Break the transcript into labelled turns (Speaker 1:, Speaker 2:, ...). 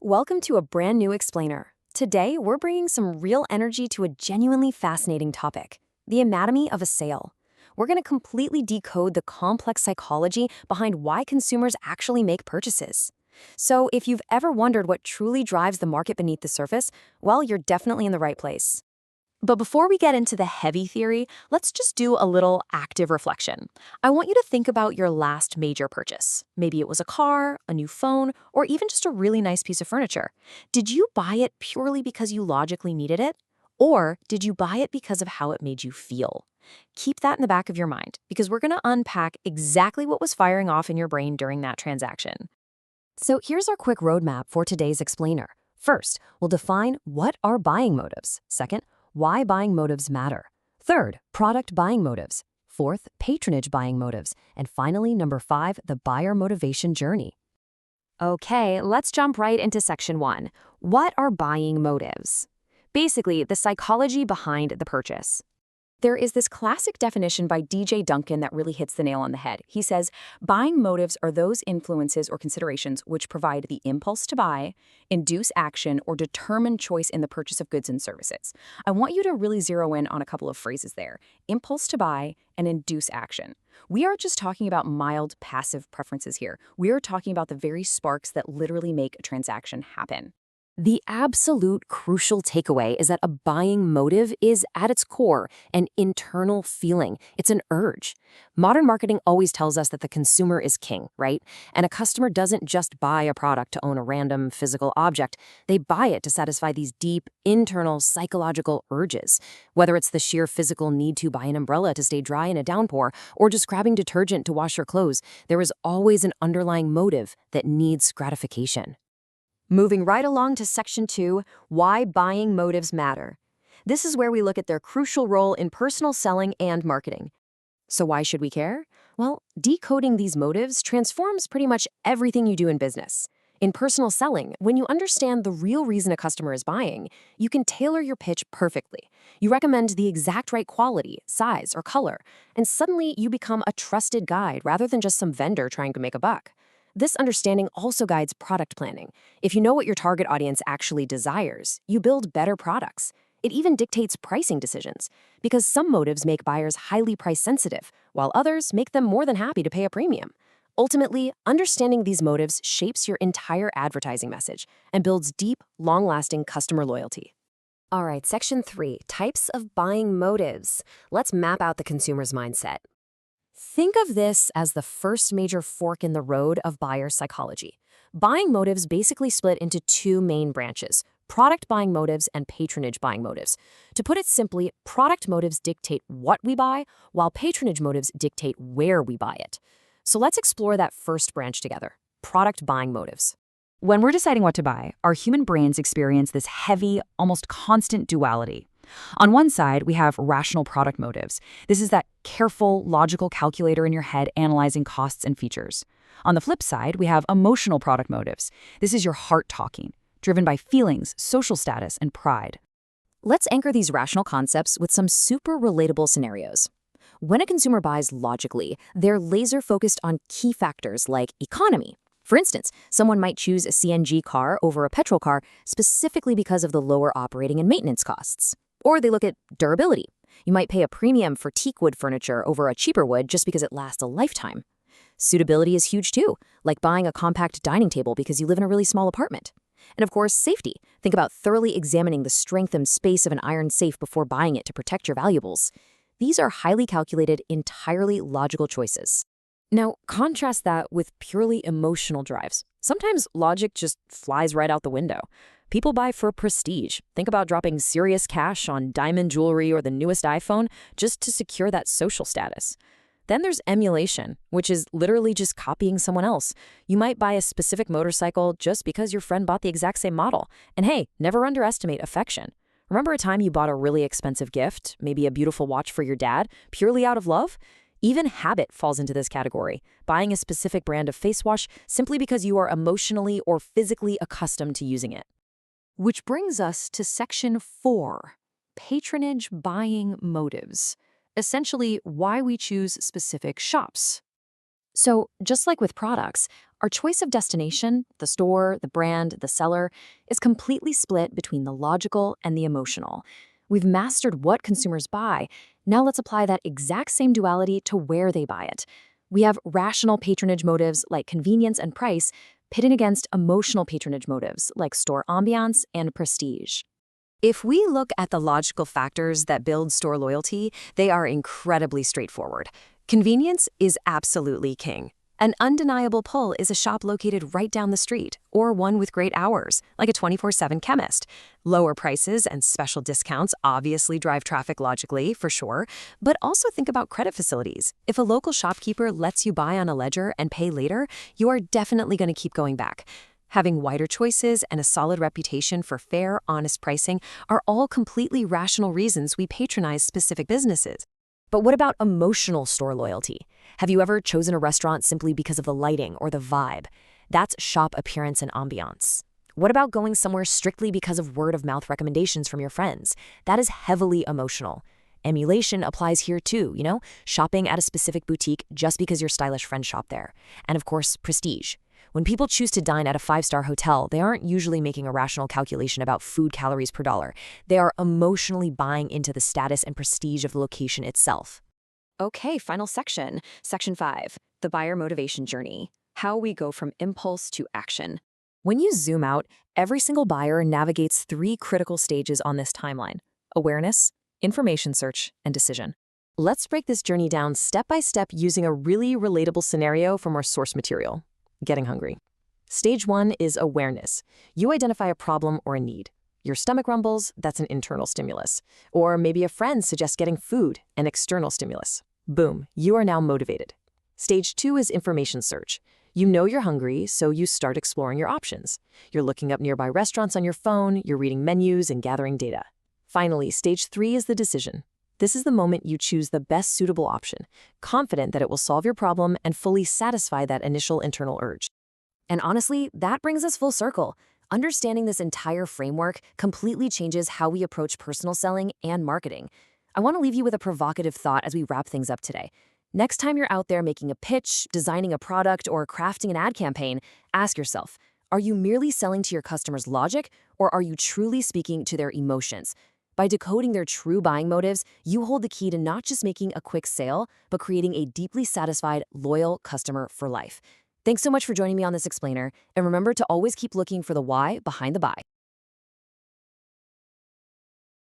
Speaker 1: Welcome to a brand new explainer. Today, we're bringing some real energy to a genuinely fascinating topic, the anatomy of a sale. We're going to completely decode the complex psychology behind why consumers actually make purchases. So, if you've ever wondered what truly drives the market beneath the surface, well, you're definitely in the right place. But before we get into the heavy theory, let's just do a little active reflection. I want you to think about your last major purchase. Maybe it was a car, a new phone, or even just a really nice piece of furniture. Did you buy it purely because you logically needed it? Or did you buy it because of how it made you feel? Keep that in the back of your mind, because we're going to unpack exactly what was firing off in your brain during that transaction. So here's our quick roadmap for today's explainer. First, we'll define what are buying motives. Second, why buying motives matter. Third, product buying motives. Fourth, patronage buying motives. And finally, number 5, the buyer motivation journey. Okay, let's jump right into section 1. What are buying motives? Basically, the psychology behind the purchase. There is this classic definition by DJ Duncan that really hits the nail on the head. He says, buying motives are those influences or considerations which provide the impulse to buy, induce action, or determine choice in the purchase of goods and services. I want you to really zero in on a couple of phrases there: impulse to buy and induce action. We aren't just talking about mild passive preferences here. We are talking about the very sparks that literally make a transaction happen. The absolute crucial takeaway is that a buying motive is, at its core, an internal feeling. It's an urge. Modern marketing always tells us that the consumer is king, right? And a customer doesn't just buy a product to own a random physical object. They buy it to satisfy these deep, internal, psychological urges. Whether it's the sheer physical need to buy an umbrella to stay dry in a downpour, or just grabbing detergent to wash your clothes, there is always an underlying motive that needs gratification. Moving right along to section 2, why buying motives matter. This is where we look at their crucial role in personal selling and marketing. So why should we care? Well, decoding these motives transforms pretty much everything you do in business. In personal selling, when you understand the real reason a customer is buying, you can tailor your pitch perfectly. You recommend the exact right quality, size, or color, and suddenly you become a trusted guide rather than just some vendor trying to make a buck. This understanding also guides product planning. If you know what your target audience actually desires, you build better products. It even dictates pricing decisions, because some motives make buyers highly price sensitive, while others make them more than happy to pay a premium. Ultimately, understanding these motives shapes your entire advertising message and builds deep, long-lasting customer loyalty. All right, section 3, types of buying motives. Let's map out the consumer's mindset. Think of this as the first major fork in the road of buyer psychology. Buying motives basically split into 2 main branches: product buying motives and patronage buying motives. To put it simply, product motives dictate what we buy, while patronage motives dictate where we buy it. So let's explore that first branch together: product buying motives. When we're deciding what to buy, our human brains experience this heavy, almost constant duality. On one side, we have rational product motives. This is that careful, logical calculator in your head analyzing costs and features. On the flip side, we have emotional product motives. This is your heart talking, driven by feelings, social status, and pride. Let's anchor these rational concepts with some super relatable scenarios. When a consumer buys logically, they're laser-focused on key factors like economy. For instance, someone might choose a CNG car over a petrol car specifically because of the lower operating and maintenance costs. Or they look at durability. You might pay a premium for teak wood furniture over a cheaper wood just because it lasts a lifetime. Suitability is huge too, like buying a compact dining table because you live in a really small apartment. And of course, safety. Think about thoroughly examining the strength and space of an iron safe before buying it to protect your valuables. These are highly calculated, entirely logical choices. Now, contrast that with purely emotional drives. Sometimes logic just flies right out the window. People buy for prestige. Think about dropping serious cash on diamond jewelry or the newest iPhone just to secure that social status. Then there's emulation, which is literally just copying someone else. You might buy a specific motorcycle just because your friend bought the exact same model. And hey, never underestimate affection. Remember a time you bought a really expensive gift, maybe a beautiful watch for your dad, purely out of love? Even habit falls into this category, buying a specific brand of face wash simply because you are emotionally or physically accustomed to using it. Which brings us to section 4, patronage buying motives. Essentially, why we choose specific shops. So, just like with products, our choice of destination, the store, the brand, the seller, is completely split between the logical and the emotional. We've mastered what consumers buy. Now let's apply that exact same duality to where they buy it. We have rational patronage motives like convenience and price pitting against emotional patronage motives like store ambiance and prestige. If we look at the logical factors that build store loyalty, they are incredibly straightforward. Convenience is absolutely king. An undeniable pull is a shop located right down the street, or one with great hours, like a 24/7 chemist. Lower prices and special discounts obviously drive traffic logically, for sure, but also think about credit facilities. If a local shopkeeper lets you buy on a ledger and pay later, you are definitely going to keep going back. Having wider choices and a solid reputation for fair, honest pricing are all completely rational reasons we patronize specific businesses. But what about emotional store loyalty? Have you ever chosen a restaurant simply because of the lighting or the vibe? That's shop appearance and ambiance. What about going somewhere strictly because of word-of-mouth recommendations from your friends? That is heavily emotional. Emulation applies here too, shopping at a specific boutique just because your stylish friends shop there. And of course, prestige. When people choose to dine at a five-star hotel, they aren't usually making a rational calculation about food calories per dollar. They are emotionally buying into the status and prestige of the location itself. Okay, final section. Section 5, the buyer motivation journey. How we go from impulse to action. When you zoom out, every single buyer navigates three critical stages on this timeline: awareness, information search, and decision. Let's break this journey down step by step using a really relatable scenario from our source material: getting hungry. Stage 1 is awareness. You identify a problem or a need. Your stomach rumbles, that's an internal stimulus. Or maybe a friend suggests getting food, an external stimulus. Boom, you are now motivated. Stage 2 is information search. You know you're hungry, so you start exploring your options. You're looking up nearby restaurants on your phone, you're reading menus and gathering data. Finally, stage 3 is the decision. This is the moment you choose the best suitable option, confident that it will solve your problem and fully satisfy that initial internal urge. And honestly, that brings us full circle. Understanding this entire framework completely changes how we approach personal selling and marketing. I want to leave you with a provocative thought as we wrap things up today. Next time you're out there making a pitch, designing a product, or crafting an ad campaign, ask yourself, are you merely selling to your customers' logic, or are you truly speaking to their emotions? By decoding their true buying motives, you hold the key to not just making a quick sale, but creating a deeply satisfied, loyal customer for life. Thanks so much for joining me on this explainer, and remember to always keep looking for the why behind the buy.